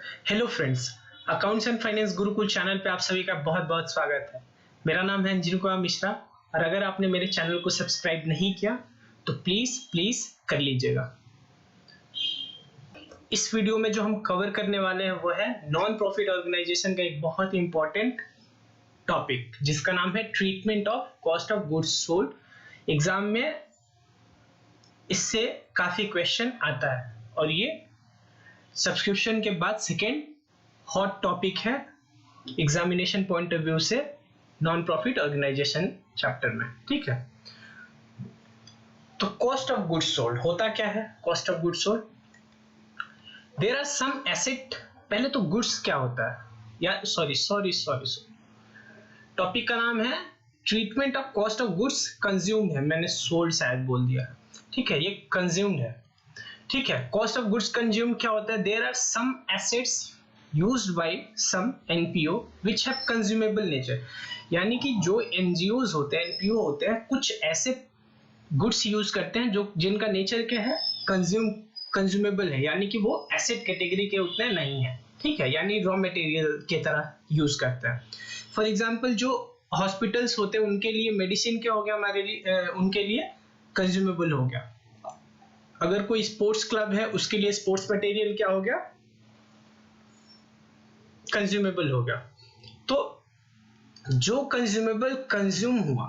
Hello friends, accounts and finance Gurukul channel पे आप सभी का बहुत बहुत स्वागत है। मेरा नाम है अंजन कुमार मिश्रा और अगर आपने मेरे चैनल को सब्सक्राइब नहीं किया तो प्लीज कर लीजिएगा। इस वीडियो में जो हम कवर करने वाले हैं वो है नॉन प्रॉफिट ऑर्गेनाइजेशन का एक बहुत इंपॉर्टेंट टॉपिक जिसका नाम है treatment of cost of goods sold. Exam में इससे काफी क्वेश्चन आता है और ये सब्सक्रिप्शन के बाद सेकेंड हॉट टॉपिक है एग्जामिनेशन पॉइंट ऑफ व्यू से नॉन प्रॉफिट ऑर्गेनाइजेशन चैप्टर में। ठीक है, तो कॉस्ट ऑफ गुड्स सोल्ड होता क्या है? Cost of goods sold, there are some asset. पहले तो गुड्स क्या होता है, या सॉरी टॉपिक का नाम है treatment of cost of goods consumed है, मैंने सोल्ड शायद बोल दिया। ठीक है, ये कंज्यूम्ड है। ठीक है, कॉस्ट ऑफ गुड्स कंज्यूम क्या होता है? There are some assets used by some NPO which have consumable nature, यानी कि जो एनजीओज होते हैं, एनपीओ होते हैं, कुछ ऐसे गुड्स यूज करते हैं जो जिनका नेचर क्या है, कंज्यूमेबल है, यानी कि वो एसेट कैटेगरी के उतने नहीं है। ठीक है, यानी रॉ मटेरियल के तरह यूज करते हैं। फॉर एग्जाम्पल जो हॉस्पिटल्स होते हैं उनके लिए मेडिसिन क्या हो गया, हमारे लिए उनके लिए कंज्यूमेबल हो गया। अगर कोई स्पोर्ट्स क्लब है उसके लिए स्पोर्ट्स मटेरियल क्या हो गया, कंज्यूमेबल हो गया। तो जो कंज्यूमेबल कंज्यूम हुआ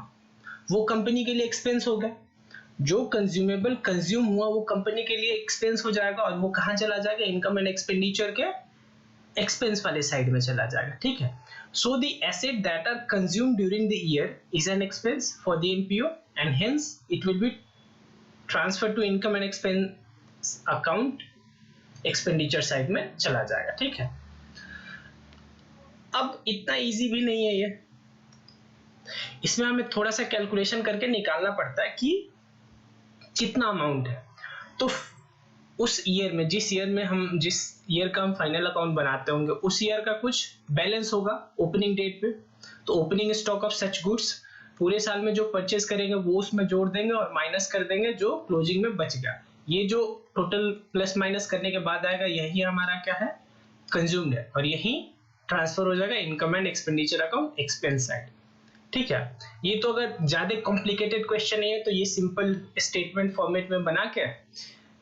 वो कंपनी के लिए एक्सपेंस हो गया, जो कंज्यूमेबल कंज्यूम हुआ वो कंपनी के लिए एक्सपेंस हो जाएगा और वो कहां चला जाएगा, इनकम एंड एक्सपेंडिचर के एक्सपेंस वाले साइड में चला जाएगा। ठीक है, so the asset that are consumed during the year is an expense for the NPO and hence it will be transfer to income and expense account, expenditure side में चला जाएगा। ठीक है, अब इतना इजी भी नहीं है ये, इसमें हमें थोड़ा सा कैलकुलेशन करके निकालना पड़ता है कि कितना अमाउंट है। तो उस ईयर में, जिस ईयर का हम फाइनल अकाउंट बनाते होंगे उस ईयर का कुछ बैलेंस होगा ओपनिंग डेट पे। तो opening stock of such goods, पूरे साल में जो परचेज करेंगे वो उसमें जोड़ देंगे और माइनस कर देंगे जो क्लोजिंग में बच गया। ये जो टोटल प्लस माइनस करने के बाद आएगा यही हमारा क्या है, कंज्यूम्ड है, और यही ट्रांसफर हो जाएगा income and expenditure account, expense side. ठीक है, ये तो अगर ज्यादा कॉम्प्लिकेटेड क्वेश्चन है तो ये सिंपल स्टेटमेंट फॉर्मेट में बना के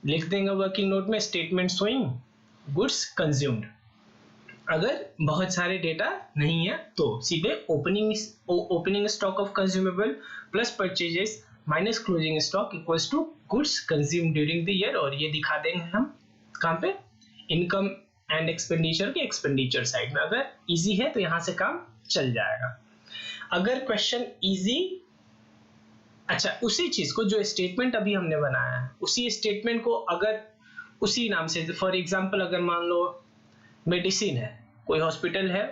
लिख देंगे वर्किंग नोट में, स्टेटमेंट शोइंग गुड्स कंज्यूम्ड। अगर बहुत सारे डेटा नहीं है तो सीधे opening stock of consumable plus purchases minus closing stock equals to goods consumed during the year, और ये दिखा देंगे हम कहां पे, इनकम एंड एक्सपेंडिचर के एक्सपेंडिचर साइड में। अगर इजी है तो यहां से काम चल जाएगा। अगर क्वेश्चन इजी, अच्छा उसी चीज को जो स्टेटमेंट अभी हमने बनाया है उसी स्टेटमेंट को अगर उसी नाम से, फॉर एग्जांपल अगर मान लो मेडिसिन है, कोई हॉस्पिटल है,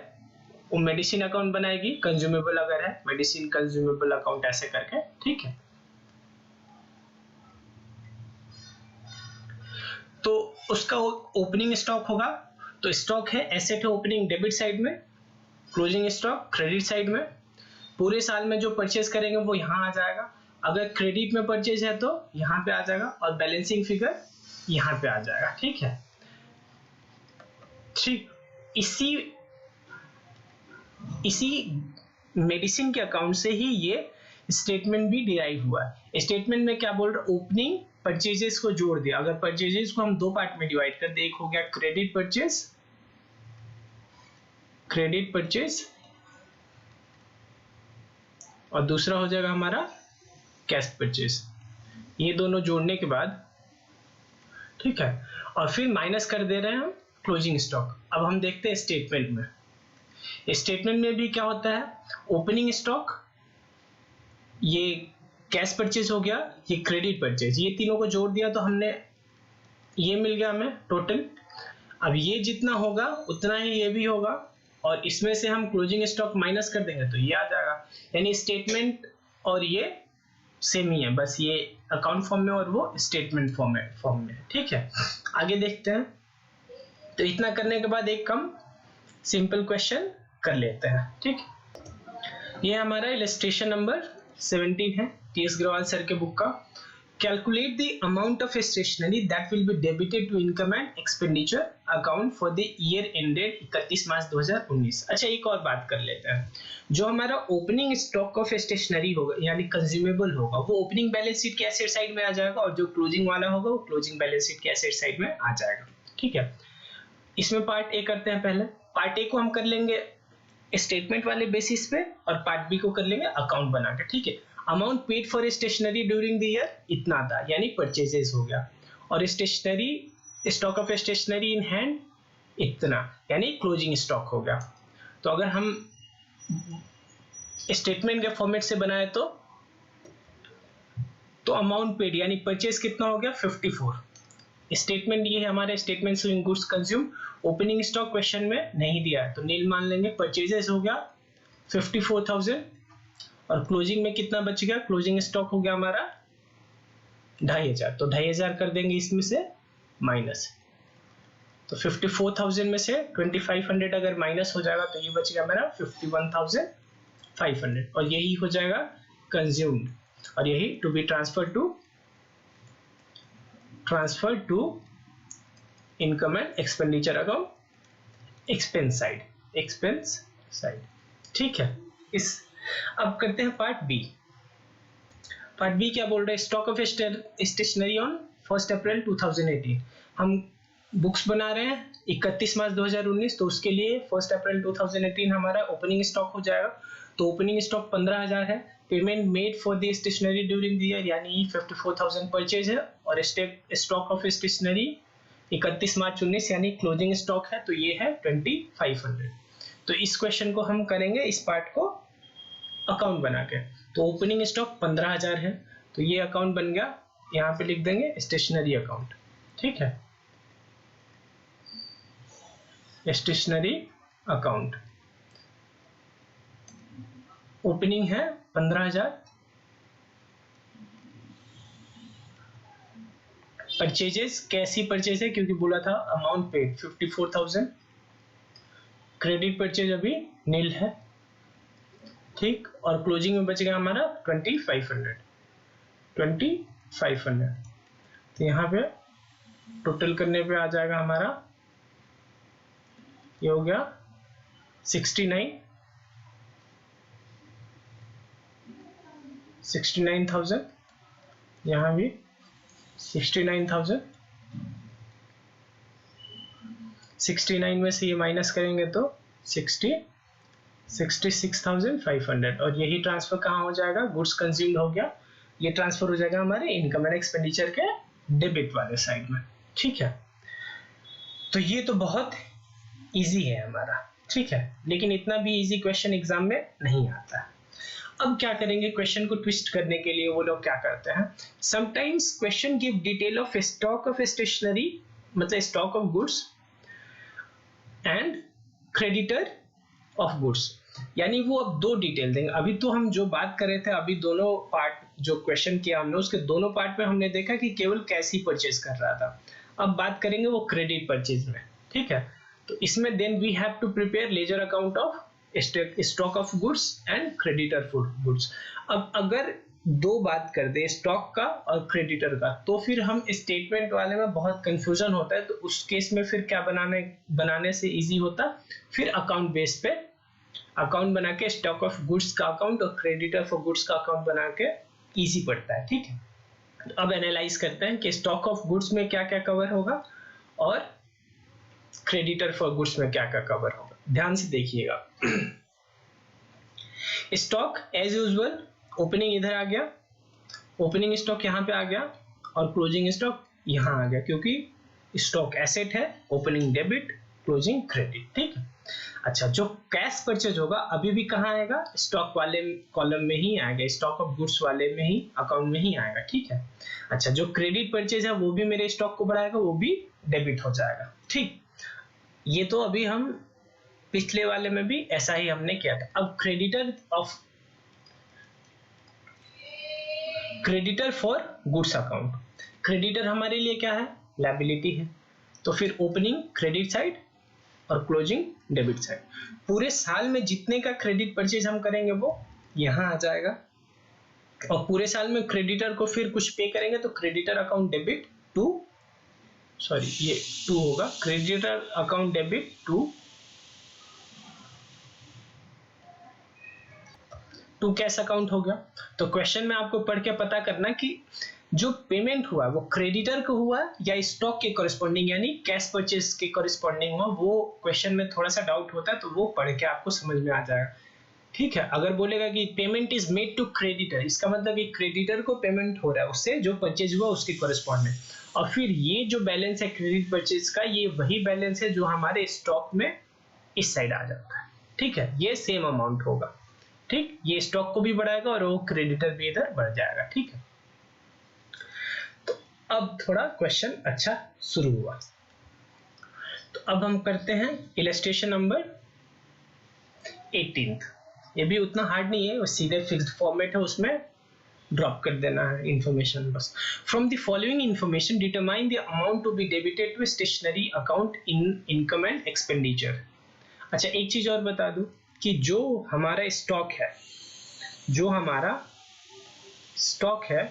वो मेडिसिन अकाउंट बनाएगी, कंज्यूमेबल अगर है मेडिसिन कंज्यूमेबल अकाउंट ऐसे करके। ठीक है, तो उसका ओपनिंग स्टॉक होगा, तो स्टॉक है, एसेट है ओपनिंग डेबिट साइड में, क्लोजिंग स्टॉक क्रेडिट साइड में। पूरे साल में जो परचेज करेंगे वो यहां आ जाएगा, अगर क्रेडिट में परचेज है तो यहां पे आ जाएगा और बैलेंसिंग फिगर यहां पे आ जाएगा। ठीक है, ठीक इसी मेडिसिन के अकाउंट से ही ये स्टेटमेंट भी डिराइव हुआ है। स्टेटमेंट में क्या बोल रहा है, ओपनिंग परचेजेस को जोड़ दिया। अगर परचेजेस को हम दो पार्ट में डिवाइड कर दे, एक हो गया क्रेडिट परचेज और दूसरा हो जाएगा हमारा कैश परचेज। ये दोनों जोड़ने के बाद, ठीक है, और फिर माइनस कर दे रहे हैं हम क्लोजिंग स्टॉक। अब हम देखते हैं स्टेटमेंट में, स्टेटमेंट में भी क्या होता है, ओपनिंग स्टॉक, ये कैश परचेज हो गया, ये क्रेडिट परचेज, ये तीनों को जोड़ दिया तो हमने ये मिल गया हमें टोटल। अब ये जितना होगा उतना ही ये भी होगा और इसमें से हम क्लोजिंग स्टॉक माइनस कर देंगे तो ये आ जाएगा। यानी स्टेटमेंट और ये सेम ही है, बस ये अकाउंट फॉर्म में और वो स्टेटमेंट फॉर्म में। ठीक है, आगे देखते हैं। तो इतना करने के बाद एक कम सिंपल क्वेश्चन कर लेते हैं। ठीक, ये हमारा इलस्ट्रेशन नंबर 17 है टीएस ग्रवाल सर के बुक का। Calculate the amount of stationery that will be debited to income and expenditure account for the year ended 31 March 2019। अच्छा, एक और बात कर लेते हैं। जो हमारा ओपनिंग स्टॉक ऑफ स्टेशनरी होगा यानी कंज्यूमेबल होगा, वो ओपनिंग बैलेंस शीट के एसेट साइड में आ जाएगा, और जो क्लोजिंग वाला होगा वो क्लोजिंग बैलेंस शीट के एसेट साइड में आ जाएगा। ठीक है, इसमें पार्ट ए करते हैं। पहले पार्ट ए को हम कर लेंगे स्टेटमेंट वाले बेसिस पे, और पार्ट बी को कर लेंगे अकाउंट बना के। ठीक है, amount paid for stationery during the year इतना था, यानी परचेजेस हो गया, और stationery stock of stationery in hand इतना, यानी क्लोजिंग स्टॉक हो गया। तो अगर हम स्टेटमेंट के फॉर्मेट से बनाए तो अमाउंट पेड यानी परचेज कितना हो गया 54। स्टेटमेंट ये है हमारे statement showing goods consume. Opening stock question में नहीं दिया है तो नील मान लेंगे। परचेजेस हो गया 54,000, और क्लोजिंग में कितना बच गया, क्लोजिंग स्टॉक हो गया हमारा 2,500, तो 2,500 कर देंगे इसमें से माइनस। तो 54,000 में से 2,500 अगर माइनस हो जाएगा तो ये बच गया मेरा 51,500, और यही हो जाएगा कंज्यूम्ड, और यही to be transfer to income and expenditure account expense side. ठीक है, अब करते हैं पार्ट बी। पार्ट बी क्या बोल रहा है, स्टॉक ऑफ स्टेशनरी ऑन 1 अप्रैल 2018। हम बुक्स बना रहे हैं 31 मार्च 2019, तो उसके लिए 1 अप्रैल 2018 हमारा ओपनिंग स्टॉक हो जाएगा। तो ओपनिंग स्टॉक 15,000 है। Payment made for the stationery during the year यानी 54,000 परचेज है, और स्टॉक ऑफ स्टेशनरी 31 मार्च 19 यानी क्लोजिंग स्टॉक है, तो ये है 2,500। तो इस क्वेश्चन को हम करेंगे, इस पार्ट को अकाउंट बना के। तो ओपनिंग स्टॉक 15,000 है, तो ये अकाउंट बन गया, यहाँ पे लिख देंगे स्टेशनरी अकाउंट। ठीक है, स्टेशनरी अकाउंट। ओपनिंग है 15,000, परचेजेस कैसी परचेज है क्योंकि बोला था अमाउंट पेड 54,000, क्रेडिट परचेज अभी नील है। ठीक, और क्लोजिंग में बच गया हमारा 2,500। तो यहाँ पे टोटल करने पे आ जाएगा हमारा, ये हो गया 69,000, यहाँ भी 69,000। 69 में से ये माइनस करेंगे तो 66,500, और यही ट्रांसफर कहाँ हो जाएगा, गुड्स कंज्यूम्ड हो गया। ये ट्रांसफर हो जाएगा हमारे इनकम एंड एक्सपेंडिचर के डेबिट वाले साइड में। ठीक है, तो ये तो बहुत इजी है हमारा। ठीक है, लेकिन इतना भी इजी क्वेश्चन एग्जाम में नहीं आता है। अब क्या करेंगे, क्वेश्चन को ट्विस्ट करने के लिए वो लोग क्या करते हैं, sometimes question give detail of stock of stationery, मतलब stock of goods and creditor of goods, यानी वो अब दो डिटेल देंगे। अभी तो हम जो बात कर रहे थे, अभी दोनों पार्ट जो क्वेश्चन किया हमने, उसके दोनों पार्ट में हमने देखा कि केवल कैश ही परचेज कर रहा था। अब बात करेंगे वो क्रेडिट परचेज में। ठीक है, तो इसमें then we have to prepare ledger account of stock of goods and creditor for goods. अब अगर दो बात कर दे स्टॉक का और क्रेडिटर का, तो फिर हम स्टेटमेंट वाले में बहुत कंफ्यूजन होता है। तो उस केस में फिर क्या बनाने से इजी होता, फिर अकाउंट बेस पे अकाउंट बना के स्टॉक ऑफ गुड्स का अकाउंट और क्रेडिटर फॉर गुड्स का अकाउंट बना के इजी पड़ता है। ठीक है, तो अब एनालाइज करते हैं कि स्टॉक ऑफ गुड्स में क्या क्या कवर होगा और क्रेडिटर फॉर गुड्स में क्या क्या कवर होगा। ध्यान से देखिएगा। स्टॉक एज यूजुअल ओपनिंग इधर आ गया, ओपनिंग स्टॉक यहाँ पे आ गया, और क्लोजिंग स्टॉक यहाँ आ गया, क्योंकि स्टॉक एसेट है, ओपनिंग डेबिट, क्लोजिंग क्रेडिट। ठीक है, अच्छा, जो कैश परचेज होगा अभी भी कहाँ आएगा, स्टॉक वाले कॉलम में ही आएगा, स्टॉक ऑफ गुड्स वाले में ही, अकाउंट में ही आएगा। ठीक है, अच्छा, जो क्रेडिट परचेज है वो भी मेरे स्टॉक को बढ़ाएगा, वो भी डेबिट हो जाएगा। ठीक, ये तो अभी हम पिछले वाले में भी ऐसा ही हमने किया था। अब creditor for goods account, creditor हमारे लिए क्या है, लायबिलिटी है, तो फिर ओपनिंग क्रेडिट साइड और क्लोजिंग डेबिट साइड। पूरे साल में जितने का क्रेडिट परचेज हम करेंगे वो यहाँ आ जाएगा, और पूरे साल में क्रेडिटर को फिर कुछ पे करेंगे तो creditor account debit to, sorry ये टू होगा, creditor account debit to cash account हो गया। तो क्वेश्चन में आपको पढ़ के पता करना कि जो पेमेंट हुआ वो क्रेडिटर को हुआ या स्टॉक के कॉरेस्पॉन्डिंग यानी कैश परचेज के कॉरेस्पॉन्डिंग हुआ, वो क्वेश्चन में थोड़ा सा डाउट होता है, तो वो पढ़ के आपको समझ में आ जाएगा। ठीक है, अगर बोलेगा कि payment is made to creditor, इसका मतलब कि क्रेडिटर को पेमेंट हो रहा है उससे जो परचेज हुआ उसके कॉरेस्पॉन्डिंग, और फिर ये जो बैलेंस है क्रेडिट परचेज का, ये वही बैलेंस है जो हमारे स्टॉक में इस साइड आ जाता है। ठीक है, ये सेम अमाउंट होगा। ठीक, ये स्टॉक को भी बढ़ाएगा और वो क्रेडिटर भी इधर बढ़ जाएगा। ठीक है, तो अब थोड़ा क्वेश्चन अच्छा शुरू हुआ। तो अब हम करते हैं इलस्ट्रेशन नंबर 18। ये भी उतना हार्ड नहीं है, वो सीधे फिक्स्ड फॉर्मेट है, उसमें ड्रॉप कर देना है इंफॉर्मेशन बस। From the following information determine the amount to be debited to stationery account in income and expenditure. अच्छा, एक चीज और बता दूं कि जो हमारा स्टॉक है, जो हमारा स्टॉक है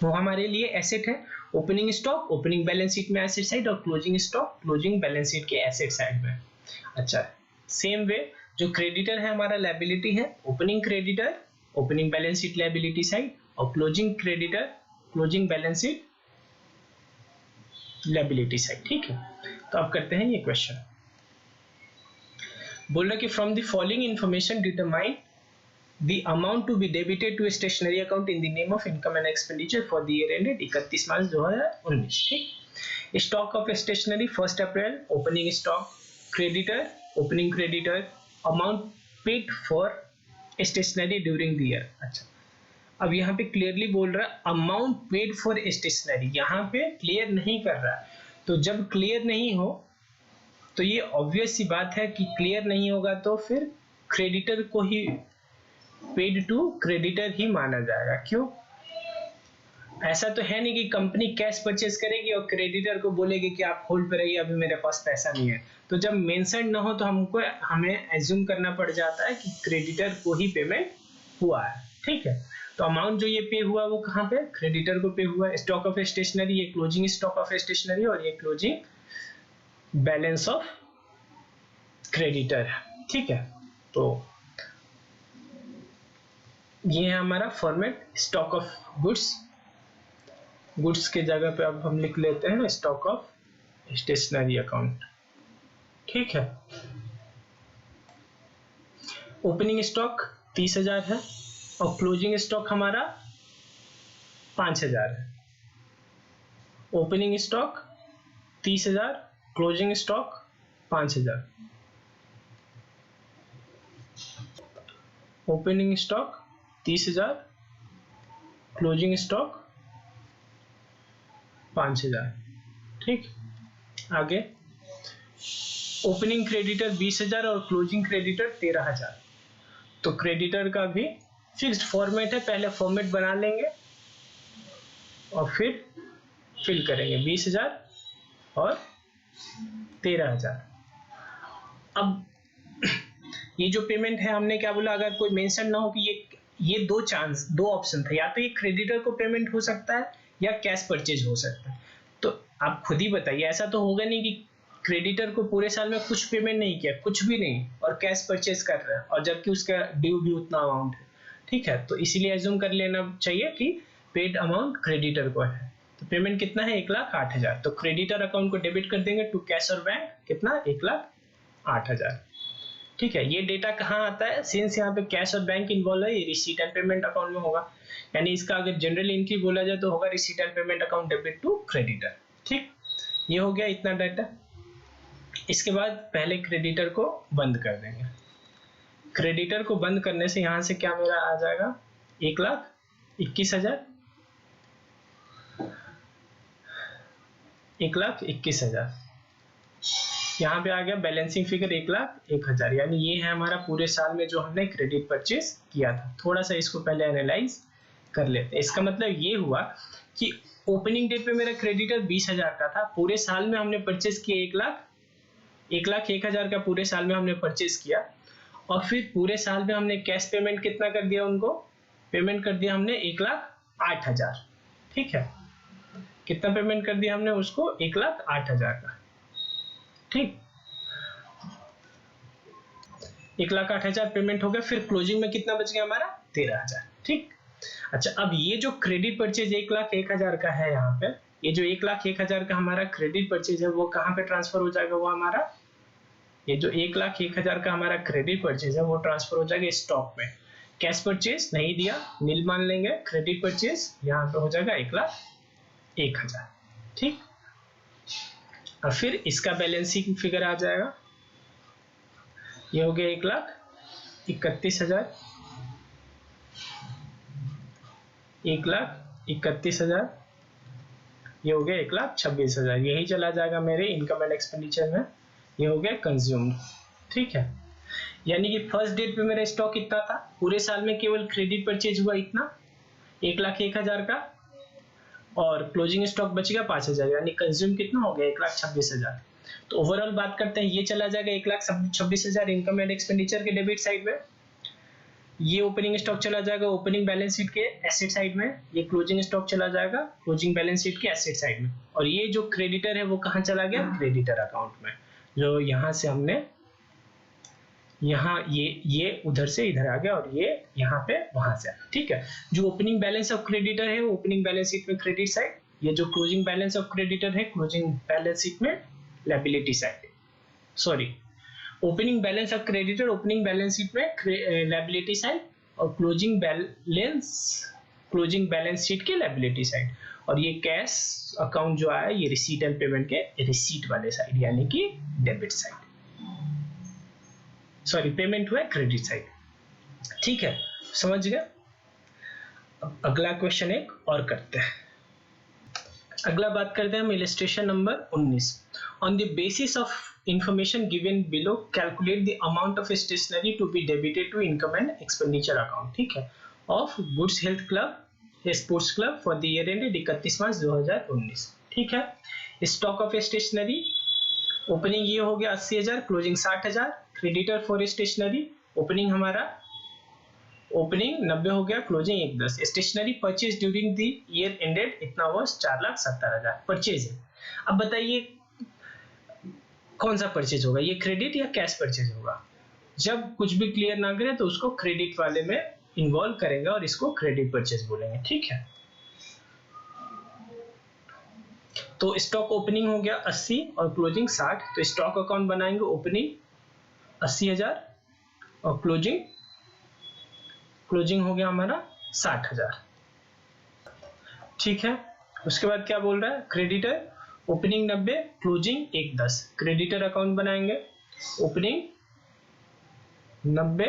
वो हमारे लिए एसेट है। Opening stock opening balance sheet में एसेट साइड, और closing stock closing balance sheet के एसेट साइड में। अच्छा, सेम वे जो क्रेडिटर है हमारा लायबिलिटी है, opening creditor opening balance sheet liability side, और closing creditor closing balance sheet liability side. ठीक है, तो अब करते हैं ये क्वेश्चन। बोल रहा कि from the following information determine the amount to be debited to a stationery account in the name of income and expenditure for the year ended 31 March 2019। ठीक, stock of stationery 1 April, opening stock creditor opening creditor, amount paid for stationery during the year. अच्छा, अब यहाँ पे clearly बोल रहा है amount paid for stationery, यहाँ पे क्लियर नहीं कर रहा है। तो जब क्लियर नहीं हो तो ये ऑब्वियस सी बात है कि क्लियर नहीं होगा तो फिर क्रेडिटर को ही पेड टू क्रेडिटर ही माना जाएगा। क्यों? ऐसा तो है नहीं कि कंपनी कैश परचेज करेगी और क्रेडिटर को बोलेगी कि आप होल्ड पे रहिए, अभी मेरे पास पैसा नहीं है। तो जब मेंशन ना हो तो हमें एज्यूम करना पड़ जाता है कि क्रेडिटर को ही पेमेंट हुआ है। ठीक है, तो अमाउंट जो ये पे हुआ वो कहाँ पे, क्रेडिटर को पे हुआ है। स्टॉक ऑफ स्टेशनरी, ये क्लोजिंग स्टॉक ऑफ स्टेशनरी और ये क्लोजिंग बैलेंस ऑफ क्रेडिटर है। ठीक है, तो ये है हमारा format stock of goods. Goods के जगह पे अब हम लिख लेते हैं स्टॉक ऑफ स्टेशनरी अकाउंट। ठीक है, ओपनिंग स्टॉक 30,000 है और क्लोजिंग स्टॉक हमारा 5,000 है। Opening stock 30,000, closing stock 5,000। Opening stock 30,000, closing stock 5,000। ठीक, आगे ओपनिंग क्रेडिटर 20,000 और क्लोजिंग क्रेडिटर 13,000। तो क्रेडिटर का भी फिक्स्ड फॉर्मेट है, पहले फॉर्मेट बना लेंगे और फिर फिल करेंगे 20,000 और 13,000। अब ये जो पेमेंट है हमने क्या बोला, अगर कोई मेंशन ना हो कि ये दो ऑप्शन था, या तो ये क्रेडिटर को पेमेंट हो सकता है या कैश परचेज हो सकता है। तो आप खुद ही बताइए, ऐसा तो होगा नहीं कि क्रेडिटर को पूरे साल में कुछ पेमेंट नहीं किया, कुछ भी नहीं, और कैश परचेज कर रहा है, और जबकि उसका ड्यू भी उतना अमाउंट है। ठीक है, तो इसीलिए एज्यूम कर लेना चाहिए कि पेड अमाउंट क्रेडिटर को है। तो पेमेंट कितना है, 1,08,000। तो क्रेडिटर अकाउंट को डेबिट कर देंगे टू कैश और बैंक, कितना, 1,08,000। ठीक है, ये डेटा कहाँ आता है, सिंस यहाँ पे कैश और बैंक इन्वॉल्व है, ये रिसीट एंड पेमेंट अकाउंट में होगा। यानी इसका अगर जनरल एंट्री बोला जाए तो होगा receipt and payment account debit to creditor. ठीक, ये हो गया इतना डाटा। इसके बाद पहले क्रेडिटर को बंद कर देंगे। क्रेडिटर को बंद करने से यहाँ से क्या मेरा आ जाएगा, 1,21,000, 1,21,000। यहाँ पे आ गया बैलेंसिंग फिगर 1,01,000। यानी ये है हमारा पूरे साल में जो हमने क्रेडिट परचेज किया था। थोड़ा सा इसको पहले एनालाइज कर लेते हैं। इसका मतलब ये हुआ कि ओपनिंग डेट पे मेरा क्रेडिटर 20,000 का था, पूरे साल में हमने परचेज किया 1,01,000 का पूरे साल में हमने परचेज किया, और फिर पूरे साल में हमने कैश पेमेंट कितना कर दिया उनको, पेमेंट कर दिया हमने 1,08,000, ठीक है। कितना पेमेंट कर दिया हमने उसको? 1,08,000 का, ठीक। 1,08,000 पेमेंट हो गया। फिर क्लोजिंग में कितना बच गया हमारा? 13,000, ठीक। अच्छा, अब ये जो क्रेडिट परचेज 1,01,000 का है यहाँ पे, ये जो 1,01,000 का हमारा क्रेडिट परचेज है वो कहाँ पे ट्रांसफर हो जाएगा? वो हमारा ये जो 1,01,000 का हमारा क्रेडिट परचेज है वो ट्रांसफर हो जाएगा स्टॉक में। कैश परचेज नहीं दिया, नील मान लेंगे। क्रेडिट परचेज यहाँ पे हो जाएगा 1,01,000, ठीक। और फिर इसका बैलेंसिंग फिगर आ जाएगा, ये हो गया 1,31,000, 1,31,000, ये हो गया 1,26,000। यही चला जाएगा मेरे इनकम एंड एक्सपेंडिचर में। ये हो गया कंज्यूम्ड, ठीक है। यानी कि फर्स्ट डेट पे मेरा स्टॉक कितना था? पूरे साल में केवल क्रेडिट परचेज हुआ इतना 1,01,000 का, और क्लोजिंग स्टॉक बच गया 5,000, यानी कंज्यूम कितना हो गया? 1,26,000। तो ओवरऑल बात करते हैं, ये चला जाएगा 1,26,000 इनकम एंड एक्सपेंडिचर के डेबिट साइड में। ये ओपनिंग स्टॉक चला जाएगा ओपनिंग बैलेंस शीट के एसेट साइड में। ये क्लोजिंग स्टॉक चला जाएगा क्लोजिंग बैलेंस शीट के एसेट साइड में। और ये जो क्रेडिटर है वो कहाँ चला गया? क्रेडिटर अकाउंट में, जो यहाँ से हमने यहाँ ये उधर से इधर आ गया और ये यहाँ पे वहां से, ठीक है। जो ओपनिंग बैलेंस ऑफ क्रेडिटर है वो ओपनिंग बैलेंस शीट में क्रेडिट साइड, ये जो क्लोजिंग बैलेंस ऑफ क्रेडिटर है क्लोजिंग बैलेंस शीट में liability side. Sorry, opening balance of creditor opening balance sheet में लायबिलिटी साइड, और क्लोजिंग बैलेंस शीट के लायबिलिटी साइड। और ये कैश अकाउंट जो आया ये रिसीट एंड पेमेंट के रिसीट वाले साइड, यानी कि डेबिट साइड। सॉरी, पेमेंट हुआ क्रेडिट साइड, ठीक है। समझ गए? अब अगला क्वेश्चन एक और करते हैं। अगला बात करते हैं हम illustration number 19। On the basis of information given below calculate the amount of stationery to be debited to income and expenditure account, ठीक है, of goods health club sports club for the year ended 31 March 2019, ठीक है। Stock of stationery opening ये हो गया 80,000, closing 60,000। Creditor for stationery opening हमारा opening 90 हो गया, closing 110। Stationery purchase during the year ended इतना हुआ 4,70,000 परचेज है। अब बताइए कौन सा परचेज होगा, ये क्रेडिट या कैश परचेज होगा? जब कुछ भी क्लियर ना करे तो उसको क्रेडिट वाले में इन्वॉल्व करेंगे और इसको क्रेडिट परचेज बोलेंगे, ठीक है। तो स्टॉक ओपनिंग हो गया 80 और क्लोजिंग 60, तो स्टॉक अकाउंट बनाएंगे ओपनिंग 80,000 और क्लोजिंग हो गया हमारा 60,000, ठीक है। उसके बाद क्या बोल रहा है? Creditor opening 90 closing 110, creditor account बनाएंगे ओपनिंग 90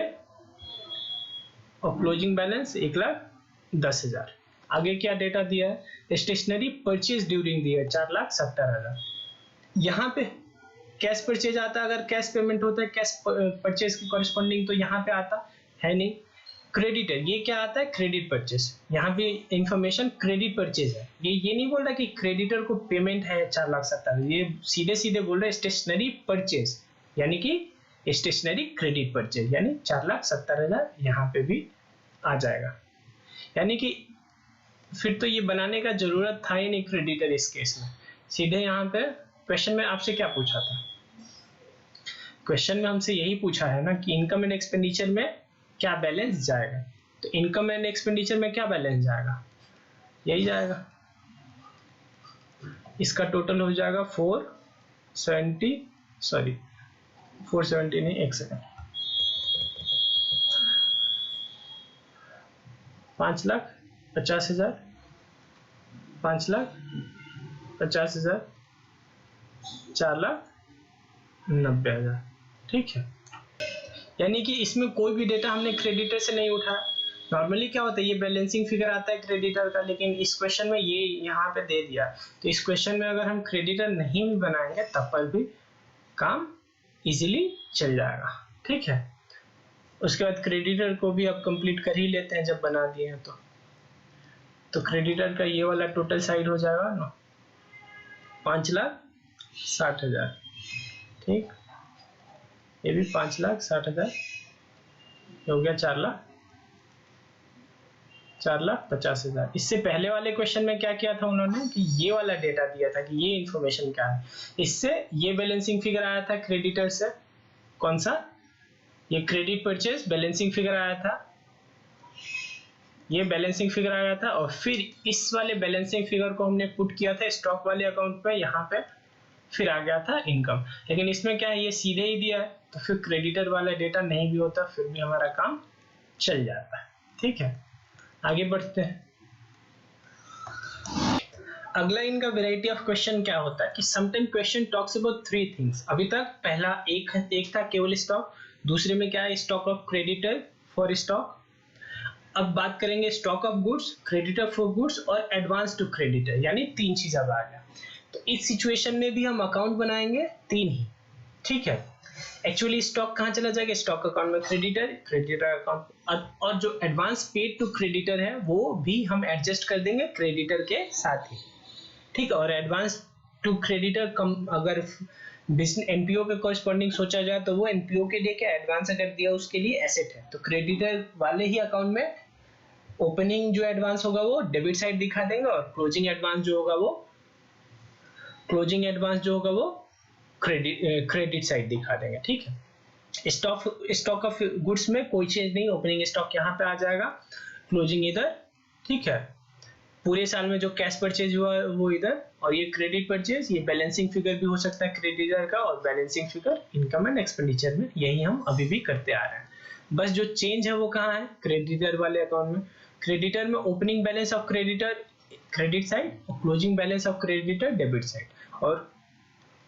और क्लोजिंग बैलेंस 1,10,000। आगे क्या डेटा दिया है? स्टेशनरी परचेज ड्यूरिंग दिया है 4,70,000। यहाँ पे कैश परचेज आता, अगर कैश पेमेंट होता है कैश परचेज की कॉरेस्पॉन्डिंग, तो यहाँ पे आता है नहीं। क्रेडिटर ये क्या आता है? Credit purchase. यहाँ पे इंफॉर्मेशन क्रेडिट परचेज है, ये नहीं बोल रहा कि क्रेडिटर को पेमेंट है 4,70,000, ये सीधे सीधे बोल रहा है स्टेशनरी परचेज, यानी कि स्टेशनरी क्रेडिट परचेज, यानी 4,70,000 यहाँ पे भी आ जाएगा। यानी कि फिर तो ये बनाने का जरूरत था ही नहीं क्रेडिटर इस केस में, सीधे यहाँ पे क्वेश्चन में आपसे क्या पूछा था? क्वेश्चन में हमसे यही पूछा है ना कि इनकम एंड एक्सपेंडिचर में क्या बैलेंस जाएगा। तो इनकम एंड एक्सपेंडिचर में क्या बैलेंस जाएगा? यही जाएगा, इसका टोटल हो जाएगा 470 नहीं, एक सेकंड, 5,50,000, 5,50,000, 4,90,000, ठीक है। यानी कि इसमें कोई भी डेटा हमने क्रेडिटर से नहीं उठाया। नॉर्मली क्या होता है, ये बैलेंसिंग फिगर आता है क्रेडिटर का, लेकिन इस क्वेश्चन में ये यहाँ पे दे दिया, तो इस क्वेश्चन में अगर हम क्रेडिटर नहीं भी बनाएंगे तब पर भी काम इजीली चल जाएगा, ठीक है। उसके बाद क्रेडिटर को भी अब कंप्लीट कर ही लेते हैं जब बना दिए हैं तो क्रेडिटर का ये वाला टोटल साइड हो जाएगा ना 5,60,000, ठीक। ये भी 5,60,000 हो गया 4,00,000, 4,50,000। इससे पहले वाले क्वेश्चन में क्या किया था उन्होंने कि ये वाला डेटा दिया था कि ये इंफॉर्मेशन क्या है, इससे ये बैलेंसिंग फिगर आया था क्रेडिटर से, कौन सा, ये क्रेडिट परचेज बैलेंसिंग फिगर आया था, ये बैलेंसिंग फिगर आया था, और फिर इस वाले बैलेंसिंग फिगर को हमने पुट किया था स्टॉक वाले अकाउंट पे, यहाँ पे फिर आ गया था इनकम। लेकिन इसमें क्या है, ये सीधे ही दिया है, तो फिर क्रेडिटर वाला डेटा नहीं भी होता फिर भी हमारा काम चल जाता है। ठीक है, आगे बढ़ते हैं। अगला इनका वैरायटी ऑफ क्वेश्चन क्या होता है कि sometime question talks about 3 things. अभी तक पहला एक था केवल स्टॉक, दूसरे में क्या है, stock of creditor for stock. अब बात करेंगे stock of goods, creditor for goods और एडवांस टू क्रेडिटर, यानी 3 चीज अब आ गया। तो इस सिचुएशन में भी हम अकाउंट बनाएंगे 3 ही। ठीक है, एक्चुअली स्टॉक कहाँ चला जाएगा, स्टॉक अकाउंट में, क्रेडिटर अकाउंट, और जो एडवांस पेड टू क्रेडिटर है वो भी हम एडजस्ट कर देंगे क्रेडिटर के साथ ही। ठीक है, और एडवांस टू क्रेडिटर कम, अगर बिजनेस एनपीओ के कॉरस्पॉन्डिंग सोचा जाए तो वो एनपीओ के लिए क्या, एडवांस अगर दिया उसके लिए एसेट है, तो क्रेडिटर वाले ही अकाउंट में ओपनिंग जो एडवांस होगा वो डेबिट साइड दिखा देंगे, और क्लोजिंग एडवांस जो होगा वो क्रेडिट साइड दिखा देंगे। ठीक है, स्टॉक ऑफ गुड्स में कोई चेंज नहीं, ओपनिंग स्टॉक यहाँ पे आ जाएगा, क्लोजिंग इधर। ठीक है, पूरे साल में जो कैश परचेज हुआ वो इधर, और ये क्रेडिट परचेज, ये बैलेंसिंग फिगर भी हो सकता है क्रेडिटर का, और balancing figure income and expenditure में, यही हम अभी भी करते आ रहे हैं। बस जो चेंज है वो कहाँ है, क्रेडिटर वाले अकाउंट में। क्रेडिटर में opening balance of creditor credit side, और closing balance of creditor debit side, और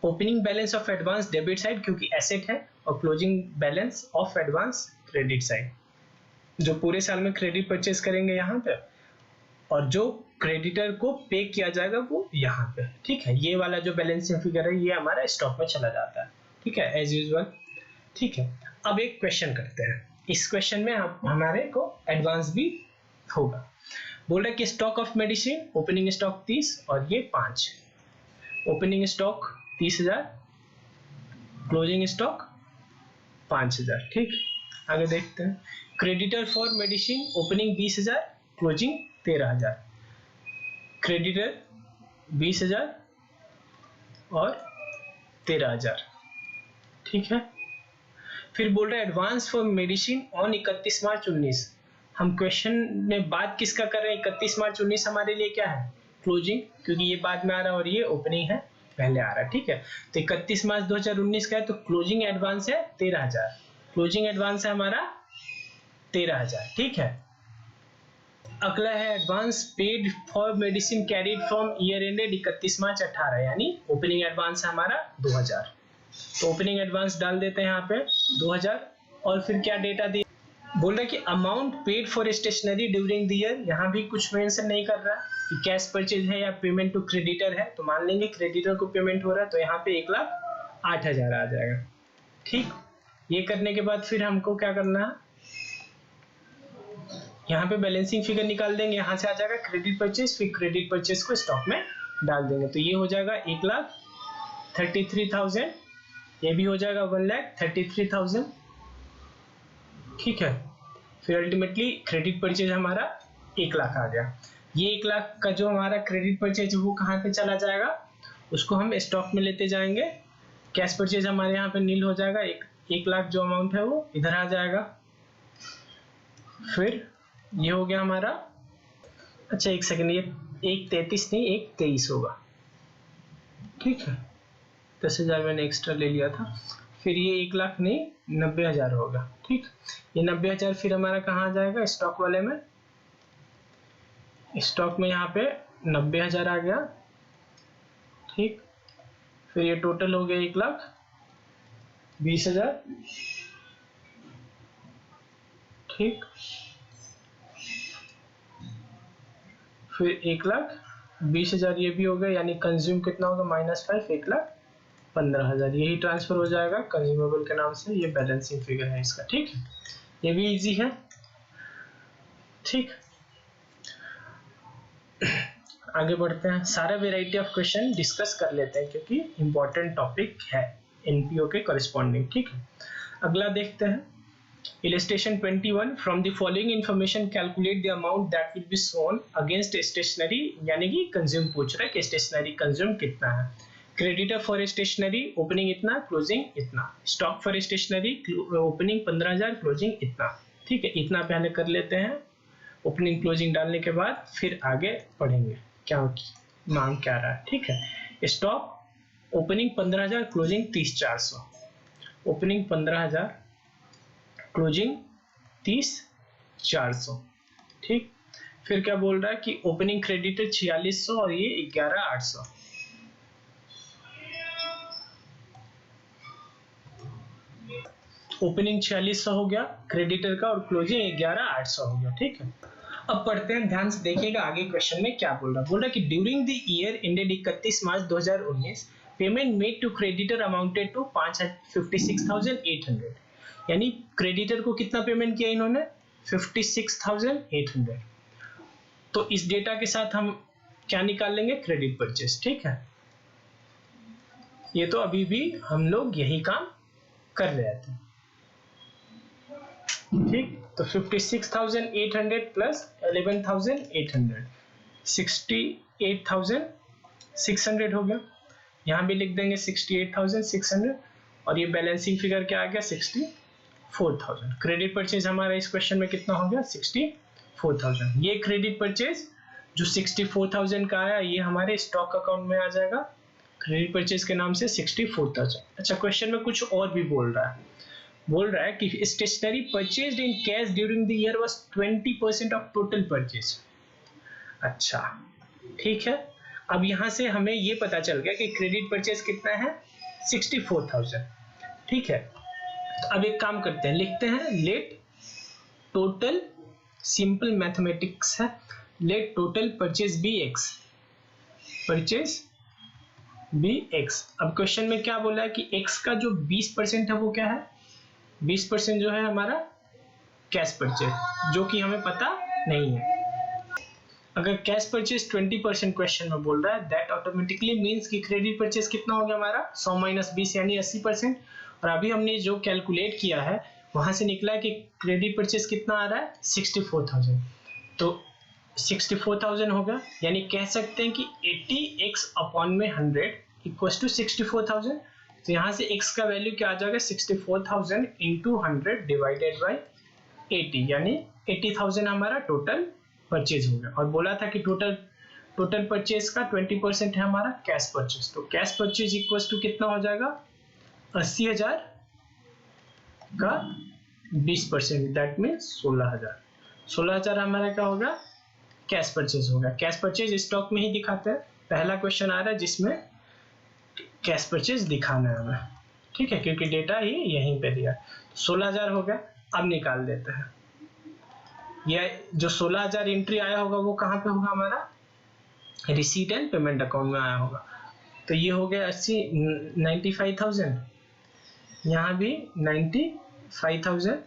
opening balance of advance debit side क्योंकि एसेट है, और closing balance of advance credit side, जो पूरे साल में क्रेडिट परचेज करेंगे यहाँ पे, और जो क्रेडिटर को पे किया जाएगा वो यहाँ पे। ठीक है, ये वाला जो बैलेंसिंग फिगर है ये हमारा स्टॉक में चला जाता है। ठीक है, एज यूजुअल। ठीक है, अब एक क्वेश्चन करते हैं, इस क्वेश्चन में हमारे को एडवांस भी होगा। बोल रहा है कि stock of medicine, opening stock 30 और ये 5, ओपनिंग स्टॉक 30,000, क्लोजिंग स्टॉक 5,000। ठीक, आगे देखते हैं। Creditor for medicine, opening 20,000, closing 13,000, creditor 20,000 और 13,000। ठीक है, फिर बोल रहे हैं advance for medicine on 31 March 19। हम क्वेश्चन में बात किसका कर रहे हैं, 31 मार्च 19 हमारे लिए क्या है, क्लोजिंग, क्योंकि ये बाद में आ रहा है और ये ओपनिंग है पहले आ रहा है। ठीक है, तो 31 मार्च 2019 का है, तो क्लोजिंग एडवांस है 13,000, क्लोजिंग एडवांस है हमारा 13,000। ठीक है, अगला है advance paid for medicine carried from year ended 31 मार्च 18, यानी ओपनिंग एडवांस है हमारा 2,000, तो ओपनिंग एडवांस डाल देते हैं यहाँ पे 2,000। और फिर क्या डेटा दी, बोल रहा है कि amount paid for stationery during the year, यहाँ भी कुछ मेंशन नहीं कर रहा कि कैश परचेज है या पेमेंट टू क्रेडिटर है, तो मान लेंगे क्रेडिटर को पेमेंट हो रहा है, तो यहाँ पे 1,08,000 आ जाएगा। ठीक, ये करने के बाद फिर हमको क्या करना है, यहाँ पे बैलेंसिंग फिगर निकाल देंगे, यहाँ से आ जाएगा क्रेडिट परचेज, फिर क्रेडिट परचेज को स्टॉक में डाल देंगे, तो ये हो जाएगा 1,33,000, ये भी हो जाएगा 1,33,000। ठीक है, फिर अल्टीमेटली क्रेडिट परचेज हमारा 1,00,000 आ गया। ये 1,00,000 का जो हमारा क्रेडिट परचेज वो कहाँ पे चला जाएगा, उसको हम स्टॉक में लेते जाएंगे, कैश परचेज हमारे यहाँ पे नील हो जाएगा, 1,00,000 जो अमाउंट है वो इधर आ जाएगा। फिर ये हो गया हमारा, अच्छा एक सेकंड, ये 1,33 नहीं 1,23 होगा। ठीक है, 10,000 मैंने एक्स्ट्रा ले लिया था, फिर ये 1,00,000 नहीं 90,000 होगा। ठीक, ये 90,000 फिर हमारा कहाँ आ जाएगा, स्टॉक वाले में, स्टॉक में यहाँ पे 90,000 आ गया। ठीक, फिर ये टोटल हो गया 1,20,000। ठीक, फिर 1,20,000 ये भी हो गया, यानी कंज्यूम कितना होगा -5, 1,15,000, यही ट्रांसफर हो जाएगा कंज्यूमेबल के नाम से, ये बैलेंसिंग फिगर है इसका। ठीक, ये भी इजी है। ठीक, आगे बढ़ते हैं, सारा वेराइटी ऑफ क्वेश्चन डिस्कस कर लेते हैं क्योंकि इंपॉर्टेंट टॉपिक है एनपीओ के कॉरेस्पॉन्डिंग। ठीक है, अगला देखते हैं Illustration 21, from the following information calculate the amount that will be shown against stationery, यानी कि कंज्यूम पूछ रहा है कि स्टेशनरी कंज्यूम कितना है। क्रेडिटर फॉर स्टेशनरी ओपनिंग इतना, क्लोजिंग इतना। Stock for stationery opening 15,000, closing इतना। ठीक है, इतना पहले कर लेते हैं, ओपनिंग क्लोजिंग डालने के बाद फिर आगे पढ़ेंगे क्या मांग क्या रहा है। ठीक है, stock opening 15,000, closing 30,400। Opening 15,000, closing 30,400। ठीक, फिर क्या बोल रहा है कि ओपनिंग क्रेडिटर 4600 और ये 11,800। ओपनिंग 4600 हो गया क्रेडिटर का और क्लोजिंग 11,800 हो गया। ठीक है, अब पढ़ते हैं, ध्यान से देखिएगा आगे क्वेश्चन में क्या बोल रहा है कि during the year ended 31 March 2019 payment made to creditor amounted to 56,800। यानी क्रेडिटर को कितना पेमेंट किया इन्होंने, 56,800। तो इस डेटा के साथ हम क्या निकाल लेंगे, क्रेडिट परचेस। ठीक है, ये तो अभी भी हम लोग यही काम कर रहे थे। ठीक, तो 56,800 प्लस 11,800 68,600 हो गया। यहां भी लिख देंगे 68,600 और ये बैलेंसिंग फिगर क्या आ गया, 64,000। क्रेडिट परचेज हमारा इस क्वेश्चन में कितना हो गया, 64,000। ये क्रेडिट परचेज जो 64,000 का आया ये हमारे स्टॉक अकाउंट में आ जाएगा क्रेडिट परचेज के नाम से 64,000। अच्छा, क्वेश्चन में कुछ और भी बोल रहा है कि stationery purchased in cash during the year was 20% of total purchase. अच्छा, ठीक है, अब यहां से हमें ये पता चल गया कि क्रेडिट परचेज कितना है, 64,000। ठीक है, तो अब एक काम करते हैं, लिखते हैं लेट टोटल, सिंपल मैथमेटिक्स है, let total purchase be x, purchase be x. अब क्वेश्चन में क्या बोला है कि एक्स का जो 20% है वो क्या है, 20% जो है हमारा कैश परचेज, जो कि हमें पता नहीं है। अगर कैश परचेज 20% क्वेश्चन में बोल रहा है, दैट ऑटोमेटिकली मींस कि क्रेडिट परचेज कितना हो गया हमारा, 100 माइनस 20 यानी 80%। और अभी हमने जो कैलकुलेट किया है वहां से निकला है कि क्रेडिट परचेज कितना आ रहा है, 64,000। तो 64,000 होगा, यानी कह सकते हैं कि 80x अपॉन में 100 इक्वल्स टू 64,000। तो यहाँ से x का वैल्यू क्या आ जाएगा, 64,000 इंटू 100 डिवाइडेड बाई 80, यानी 80,000 हमारा टोटल परचेज हो गया। और बोला था कि टोटल परचेज का 20% है हमारा कैश परचेज। तो कैश परचेज इक्वल्स टू कितना हो जाएगा, 80,000 का 20%, दैट मीन्स 16,000। 16,000 हमारा क्या होगा, कैश परचेज होगा। कैश परचेज स्टॉक में ही दिखाते हैं, पहला क्वेश्चन आ रहा है जिसमें कैश परचेज दिखाना है हमें। ठीक है, क्योंकि डेटा ही यहीं पे दिया। 16,000 हो गया, अब निकाल देते हैं। यह जो 16,000 एंट्री आया होगा वो कहाँ पे होगा, हमारा रिसीट एंड पेमेंट अकाउंट में आया होगा। तो ये हो गया 95,000, यहाँ भी 95,000,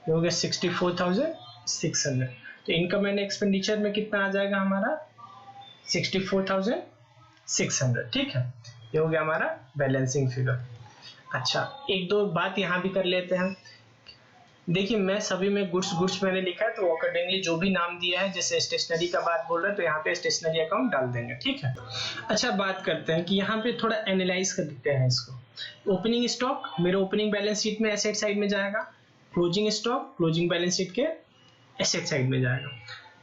ये हो गया 64,600। तो इनकम एंड एक्सपेंडिचर में कितना आ जाएगा हमारा, 64,600। ठीक है, ये हो गया हमारा बैलेंसिंग फिगर। अच्छा, एक दो बात यहाँ भी कर लेते हैं। देखिए, मैं सभी में गुड्स मैंने लिखा है, तो अकॉर्डिंगली जो भी नाम दिया है, जैसे स्टेशनरी का बात बोल रहा है तो यहाँ पे स्टेशनरी अकाउंट डाल देंगे। ठीक है, अच्छा बात करते हैं कि यहाँ पे थोड़ा एनालाइज कर देते हैं इसको। ओपनिंग स्टॉक मेरे ओपनिंग बैलेंस शीट में एसेट साइड में जाएगा, closing stock closing balance sheet के एसेट साइड में जाएगा।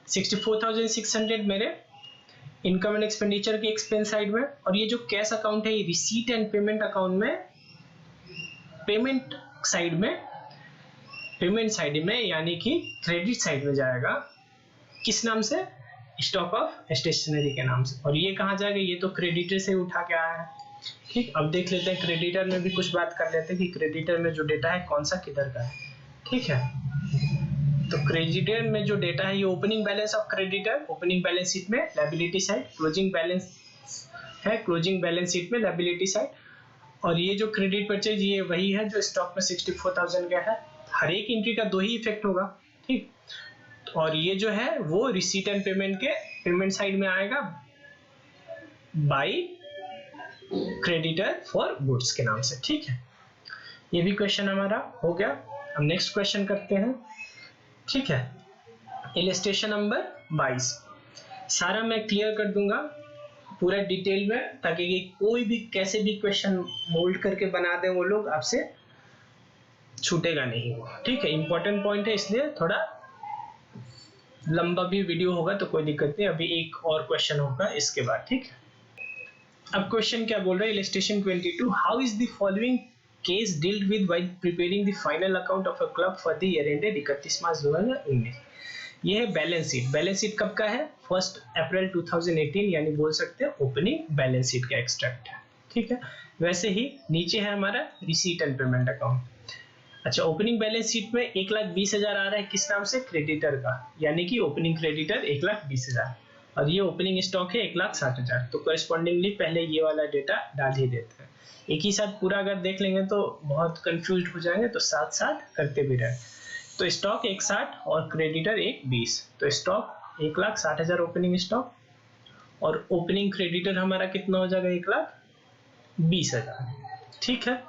64,600 मेरे इनकम एंड एक्सपेंडिचर के एक्सपेंस साइड में, और ये जो कैश अकाउंट है ये रिसीट एंड पेमेंट अकाउंट में पेमेंट साइड में यानी कि क्रेडिट साइड में जाएगा। किस नाम से, स्टॉक ऑफ स्टेशनरी के नाम से। और ये कहाँ जाएगा, ये तो क्रेडिटर से उठा के आया है। ठीक, अब देख लेते हैं क्रेडिटर में भी कुछ बात कर लेते हैं कि क्रेडिटर में जो डेटा है कौन सा किधर का है। ठीक है, तो क्रेडिटर में जो डेटा है ये opening balance of creditor, opening balance sheet में लायबिलिटी साइड, क्लोजिंग बैलेंस है क्लोजिंग बैलेंस शीट में लायबिलिटी साइड। और ये जो क्रेडिट परचेज ये वही है जो स्टॉक में 64,000 का है। हर एक एंट्री का दो ही इफेक्ट होगा। ठीक, और ये जो है वो रिसीट एंड पेमेंट के पेमेंट साइड में आएगा बाय क्रेडिटर फॉर गुड्स के नाम से। ठीक है, ये भी क्वेश्चन हमारा हो गया। अब नेक्स्ट क्वेश्चन करते हैं, ठीक है। इलस्ट्रेशन नंबर 22 सारा मैं क्लियर कर दूंगा पूरा डिटेल में, ताकि कोई भी कैसे भी क्वेश्चन मोल्ड करके बना दें वो लोग, आपसे छूटेगा नहीं वो, ठीक है। इंपॉर्टेंट पॉइंट है, इसलिए थोड़ा लंबा भी वीडियो होगा तो कोई दिक्कत नहीं। अभी एक और क्वेश्चन होगा इसके बाद, ठीक है। अब क्वेश्चन क्या बोल रहा है, illustration 22, how is the following case dealt with while preparing the final account of a club for the year ended 31 March 2019। ये है बैलेंस शीट। बैलेंस शीट कब का है, 1 अप्रैल 2018, यानी बोल सकते हैं ओपनिंग बैलेंस शीट का एक्सट्रैक्ट है, ठीक है। वैसे ही नीचे है हमारा रिसीट एंड पेमेंट अकाउंट। अच्छा, ओपनिंग बैलेंस शीट में 1,20,000 आ रहा है किस नाम से, क्रेडिटर का, यानी कि ओपनिंग क्रेडिटर 1,20,000, और ये ओपनिंग स्टॉक है 1,60,000। तो करस्पॉन्डिंगली पहले ये वाला डेटा डाल ही देते हैं। एक ही साथ पूरा अगर देख लेंगे तो बहुत कंफ्यूज हो जाएंगे, तो साथ साथ करते भी रहे। तो स्टॉक 1,60 और क्रेडिटर 1,20, तो स्टॉक 1,60,000 ओपनिंग स्टॉक, और ओपनिंग क्रेडिटर हमारा कितना हो जाएगा, 1,20,000, ठीक है।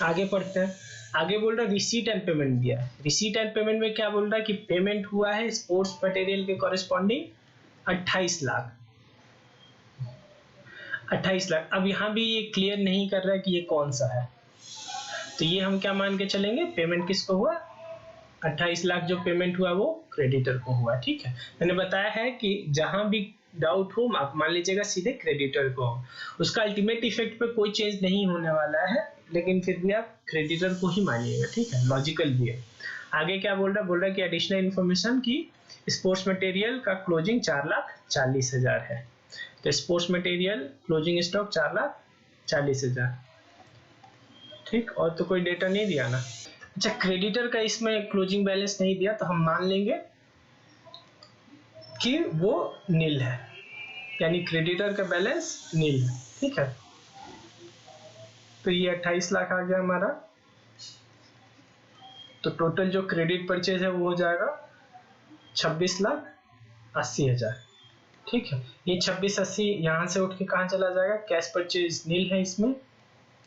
आगे पढ़ते हैं। आगे बोल रहा है रिसीट एंड पेमेंट दिया है। रिसीट एंड पेमेंट में क्या बोल रहा है कि पेमेंट हुआ है स्पोर्ट्स मटेरियल के कॉरेस्पॉन्डिंग 28 लाख। 28 लाख। अब यहाँ भी ये क्लियर नहीं कर रहा है कि ये कौन सा है, तो ये हम क्या मान के चलेंगे, पेमेंट किसको हुआ, 28 लाख जो पेमेंट हुआ वो क्रेडिटर को हुआ, ठीक है। मैंने बताया है कि जहां भी डाउट हो आप मान लीजिएगा सीधे क्रेडिटर को, उसका अल्टीमेट इफेक्ट पे कोई चेंज नहीं होने वाला है, लेकिन फिर भी आप क्रेडिटर को ही मानिएगा, ठीक है, लॉजिकल भी है। आगे क्या बोल रहा है कि एडिशनल इन्फॉर्मेशन की स्पोर्ट्स मटेरियल का क्लोजिंग 4,40,000 है। तो स्पोर्ट्स मटेरियल क्लोजिंग स्टॉक 4,40,000, ठीक। और तो कोई डेटा नहीं दिया ना। अच्छा, क्रेडिटर का इसमें क्लोजिंग बैलेंस नहीं दिया, तो हम मान लेंगे कि वो नील है, यानी क्रेडिटर का बैलेंस नील है, ठीक है। तो ये 28 लाख आ गया हमारा। तो टोटल जो क्रेडिट परचेज है वो हो जाएगा 26,80,000, ठीक है। ये 26,80 यहाँ से उठ के कहाँ चला जाएगा, कैश परचेज नील है इसमें,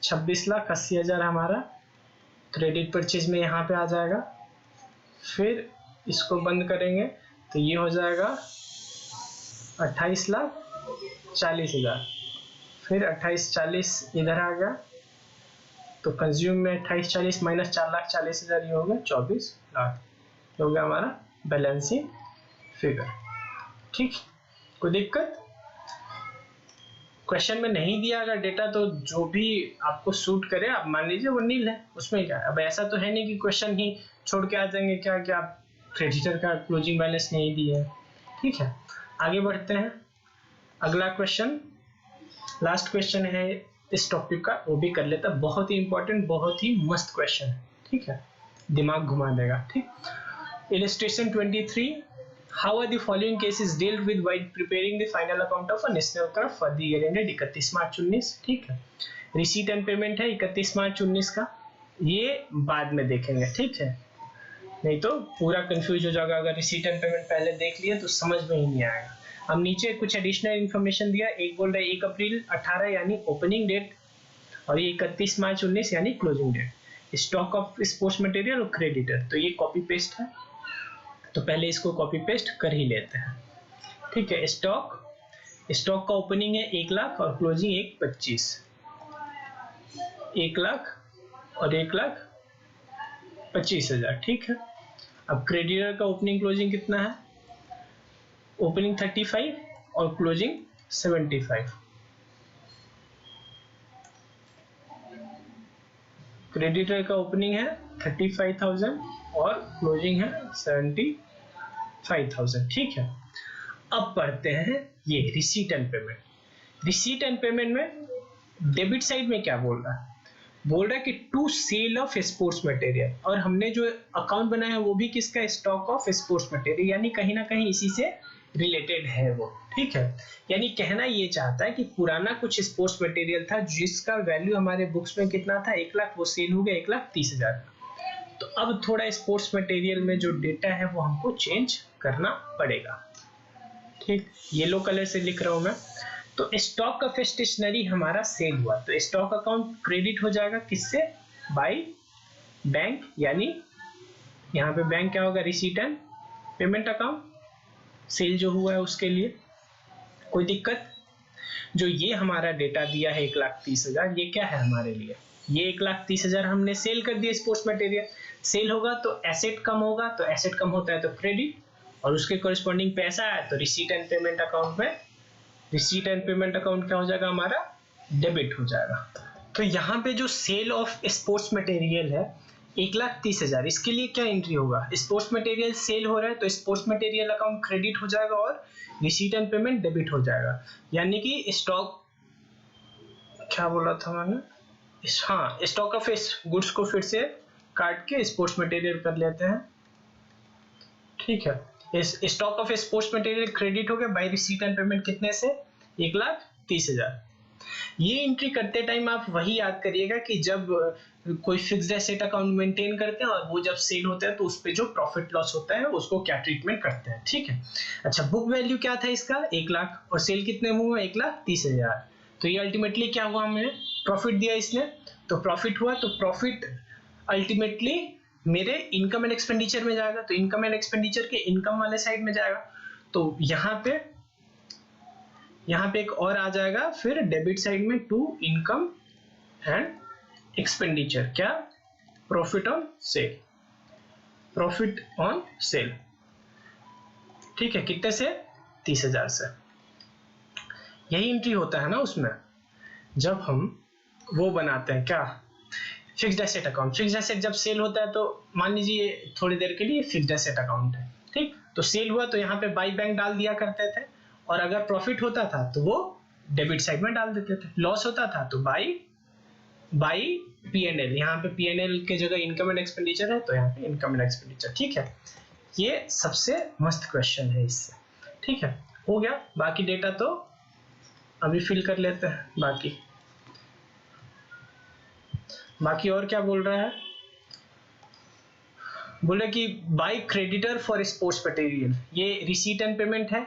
26,80,000 हमारा क्रेडिट परचेज में यहाँ पे आ जाएगा। फिर इसको बंद करेंगे तो ये हो जाएगा 28,40,000, फिर 28,40 इधर आ गया, तो कंज्यूम में 28,40 माइनस 4,40,000 ये हो गया 24 लाख, ये हो गया हमारा बैलेंसिंग फिगर, ठीक। कोई दिक्कत, क्वेश्चन में नहीं दिया अगर डेटा तो जो भी आपको सूट करे आप मान लीजिए वो नील है, उसमें क्या। अब ऐसा तो है नहीं कि क्वेश्चन ही छोड़ के आ जाएंगे क्या क्या आप क्रेडिटर का क्लोजिंग बैलेंस नहीं दिए, ठीक है। आगे बढ़ते हैं। अगला क्वेश्चन, लास्ट क्वेश्चन है इस टॉपिक का, वो भी कर लेता, बहुत ही इंपॉर्टेंट, बहुत ही मस्त क्वेश्चन है, ठीक है, दिमाग घुमा देगा, ठीक। Illustration 23, how are the following cases dealt with while preparing the final account of a national club for the year ended 31 March 19, ठीक है। रिसीट एंड पेमेंट है 31 मार्च 19 का, ये बाद में देखेंगे, ठीक है, नहीं तो पूरा कंफ्यूज हो जाएगा। अगर रिसीट एंड पेमेंट पहले देख लिए तो समझ में ही नहीं आएगा। अब नीचे कुछ एडिशनल इन्फॉर्मेशन दिया, एक बोल रहा है 1 अप्रैल 18 यानी ओपनिंग डेट, और ये 31 मार्च 19 यानी closing date. Stock of sports material और क्रेडिटर, तो ये कॉपी पेस्ट है, तो पहले इसको कॉपी पेस्ट कर ही लेते हैं, ठीक है। स्टॉक का ओपनिंग है 1 लाख और क्लोजिंग 1,25, 1 लाख और 1,25,000, ठीक है। अब क्रेडिटर का ओपनिंग क्लोजिंग कितना है, ओपनिंग 35 और क्लोजिंग 75, क्रेडिटर का ओपनिंग है 35,000 और क्लोजिंग है 75,000, ठीक है। अब पढ़ते हैं ये receipt and payment. Receipt and payment में डेबिट साइड में क्या बोल रहा है कि to sale of sports material, और हमने जो अकाउंट बनाया है वो भी किसका, स्टॉक ऑफ स्पोर्ट्स मटेरियल, यानी कहीं ना कहीं इसी से रिलेटेड है वो, ठीक है। यानी कहना ये चाहता है कि पुराना कुछ स्पोर्ट्स मटेरियल था जिसका वैल्यू हमारे बुक्स में कितना था, 1 लाख, वो सेल हो गया 1,30,000। तो अब थोड़ा स्पोर्ट्स मटेरियल में जो डेटा है वो हमको चेंज करना पड़ेगा, ठीक। येलो कलर से लिख रहा हूं मैं। तो स्टॉक ऑफ स्टेशनरी हमारा सेल हुआ, तो स्टॉक अकाउंट क्रेडिट हो जाएगा किससे, बाय बैंक, यानी यहाँ पे बैंक क्या होगा, receipt and payment account, sale जो हुआ है उसके लिए। कोई दिक्कत? जो ये हमारा डेटा दिया है 1,30,000, ये क्या है हमारे लिए, ये 1,30,000 हमने सेल कर दिया स्पोर्ट्स मटेरियल। सेल होगा तो एसेट कम होगा, तो एसेट कम होता है तो क्रेडिट, और उसके कोरिस्पॉन्डिंग पैसा है तो रिसीट एंड पेमेंट अकाउंट में, रिसीट एंड पेमेंट अकाउंट क्या हो जाएगा हमारा, डेबिट हो जाएगा। तो यहाँ पे जो सेल ऑफ स्पोर्ट्स मटेरियल है 1,30,000, इसके लिए क्या एंट्री होगा, स्पोर्ट्स मटेरियल सेल हो रहा है तो स्पोर्ट्स मटेरियल अकाउंट क्रेडिट हो जाएगा और रिसीट एंड पेमेंट डेबिट हो जाएगा। यानी कि स्टॉक, क्या बोला था मैंने, हाँ, स्टॉक ऑफ गुड्स को फिर से काट के स्पोर्ट्स मटेरियल कर लेते हैं, ठीक है। इस stock of sports material credit हो गया बाय रिसीट एंड पेमेंट कितने से, 1,30,000। ये एंट्री करते टाइम आप वही याद करिएगा कि जब कोई फिक्स्ड एसेट अकाउंट मेंटेन करते हैं और वो जब सेल होता है तो उस पे जो प्रॉफिट लॉस होता है उसको क्या ट्रीटमेंट करते हैं, ठीक है। अच्छा, बुक वैल्यू क्या था इसका, 1,00,000, और सेल कितने में हुआ, 1,30,000। तो ये अल्टीमेटली क्या हुआ, हमें प्रॉफिट दिया इसने, तो प्रॉफिट हुआ, तो प्रॉफिट अल्टीमेटली मेरे इनकम एंड एक्सपेंडिचर में जाएगा, तो इनकम एंड एक्सपेंडिचर के इनकम वाले साइड में जाएगा। तो यहाँ पे एक और आ जाएगा फिर डेबिट साइड में, टू इनकम एंड एक्सपेंडिचर, क्या, profit on sale, profit on sale, ठीक है। कितने से, 30,000 से। यही एंट्री होता है ना उसमें, जब हम वो बनाते हैं क्या, fixed asset account. Fixed asset जब सेल होता है तो मान लीजिए थोड़ी देर के लिए फिक्स्ड एसेट अकाउंट है, ठीक। तो सेल हुआ तो यहाँ पे बाई बैंक डाल दिया करते थे, और अगर प्रॉफिट होता था तो वो डेबिट साइड में डाल देते थे, लॉस होता था तो बाई P&L, यहाँ पे P&L के जगह इनकम एंड एक्सपेंडिचर है तो यहाँ पे इनकम एंड एक्सपेंडिचर, ठीक है। ये सबसे मस्त क्वेश्चन है इससे, ठीक है। हो गया, बाकी डेटा तो अभी फिल कर लेते हैं। बाकी और क्या बोल रहा है, बोले कि by creditor for sports material, ये रिसीट एंड पेमेंट है,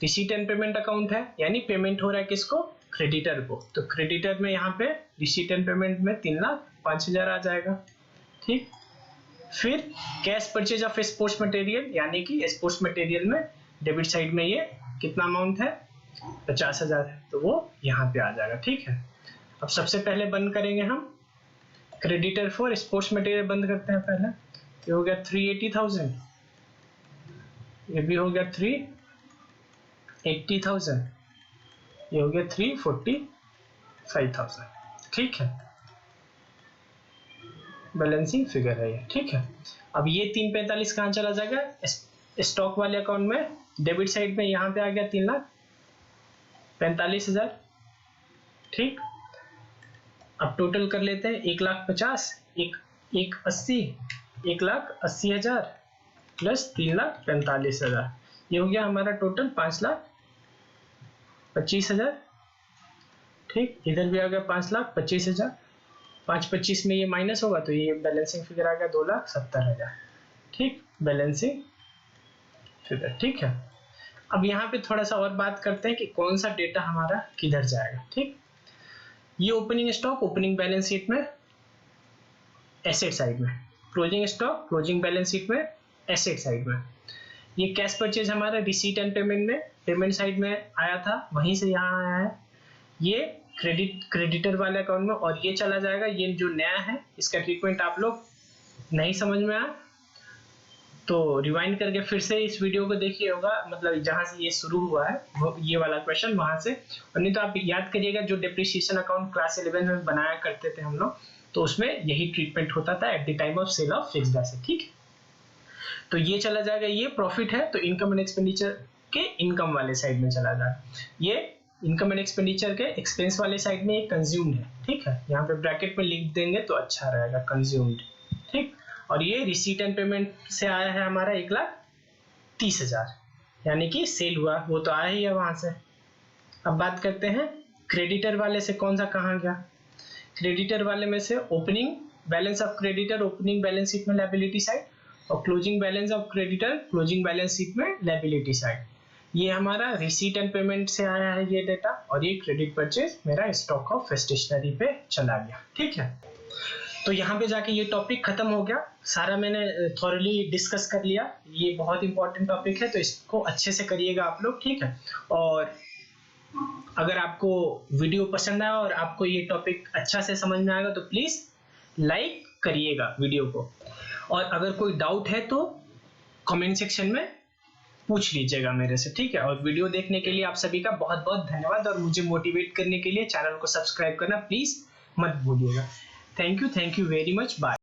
रिसीट एंड पेमेंट अकाउंट है, यानी पेमेंट हो रहा है किसको, क्रेडिटर को। तो क्रेडिटर में यहाँ पे रिसीट एंड पेमेंट में 3,05,000 आ जाएगा, ठीक। फिर cash purchase of sports material, यानी कि स्पोर्ट्स मटेरियल में डेबिट साइड में ये कितना अमाउंट है, 50,000 है, तो वो यहाँ पे आ जाएगा, ठीक है। अब सबसे पहले बंद करेंगे हम क्रेडिटर फॉर स्पोर्ट्स मटेरियल, बंद करते हैं पहले। ये हो गया 380,000, ये भी हो गया 380,000, ये हो गया 345,000, ठीक है। बैलेंसिंग फिगर है ये, ठीक है। अब ये 345 कहाँ चला जाएगा, स्टॉक वाले अकाउंट में, डेबिट साइड में यहाँ पे आ गया 3,45,000, ठीक। अब टोटल कर लेते हैं, 1,50,000, 1,80,000 प्लस 3,45,000, ये हो गया हमारा टोटल 5,25,000, ठीक। इधर भी आ गया 5,25,000, 5,25 में ये माइनस होगा तो ये बैलेंसिंग फिगर आ गया 2,70,000, ठीक, बैलेंसिंग फिगर, ठीक है। अब यहाँ पे थोड़ा सा और बात करते हैं कि कौन सा डेटा हमारा किधर जाएगा, ठीक। ये opening stock opening balance sheet में एसेट साइड में, closing stock closing balance sheet में एसेट साइड में। ये कैश परचेज हमारा रिसीट एंड पेमेंट में पेमेंट साइड में आया था, वहीं से यहाँ आया है। ये क्रेडिटर वाले अकाउंट में, और ये चला जाएगा, ये जो नया है इसका ट्रीटमेंट आप लोग नहीं समझ में आया तो रिवाइंड करके फिर से इस वीडियो को देखिए होगा, मतलब जहां से ये शुरू हुआ है वो ये वाला क्वेश्चन वहां से, और नहीं तो आप याद करिएगा जो डिप्रिसिएशन अकाउंट क्लास 11 में बनाया करते थे हम लोग, तो उसमें यही ट्रीटमेंट होता था at the time of sale of fixed asset, ठीक। तो ये चला जाएगा, ये प्रॉफिट है तो इनकम एंड एक्सपेंडिचर के इनकम वाले साइड में चला जाएगा, ये इनकम एंड एक्सपेंडिचर के एक्सपेंस वाले साइड में ये कंज्यूम्ड है, ठीक है। यहाँ पे ब्रैकेट में लिख देंगे तो अच्छा रहेगा, कंज्यूम्ड, ठीक। और ये रिसीट एंड पेमेंट से आया है हमारा 1,30,000, यानी कि सेल हुआ, वो तो आया ही है वहां से। अब बात करते हैं क्रेडिटर वाले से, कौन सा कहाँ गया, क्रेडिटर वाले में से opening balance of creditor opening balance sheet में लायबिलिटी साइड, और closing balance of creditor closing balance sheet में लायबिलिटी साइड। ये हमारा रिसीट एंड पेमेंट से आया है ये डेटा, और ये क्रेडिट परचेज मेरा स्टॉक ऑफ स्टेशनरी पे चला गया, ठीक है। तो तो यहाँ पे जाके ये टॉपिक खत्म हो गया, सारा मैंने थॉरली डिस्कस कर लिया। ये बहुत इंपॉर्टेंट टॉपिक है, तो इसको अच्छे से करिएगा आप लोग, ठीक है। और अगर आपको वीडियो पसंद आया और आपको ये टॉपिक अच्छा से समझ में आएगा तो प्लीज लाइक करिएगा वीडियो को, और अगर कोई डाउट है तो कमेंट सेक्शन में पूछ लीजिएगा मेरे से, ठीक है। और वीडियो देखने के लिए आप सभी का बहुत बहुत धन्यवाद, और मुझे मोटिवेट करने के लिए चैनल को सब्सक्राइब करना प्लीज मत भूलिएगा। Thank you very much, bye.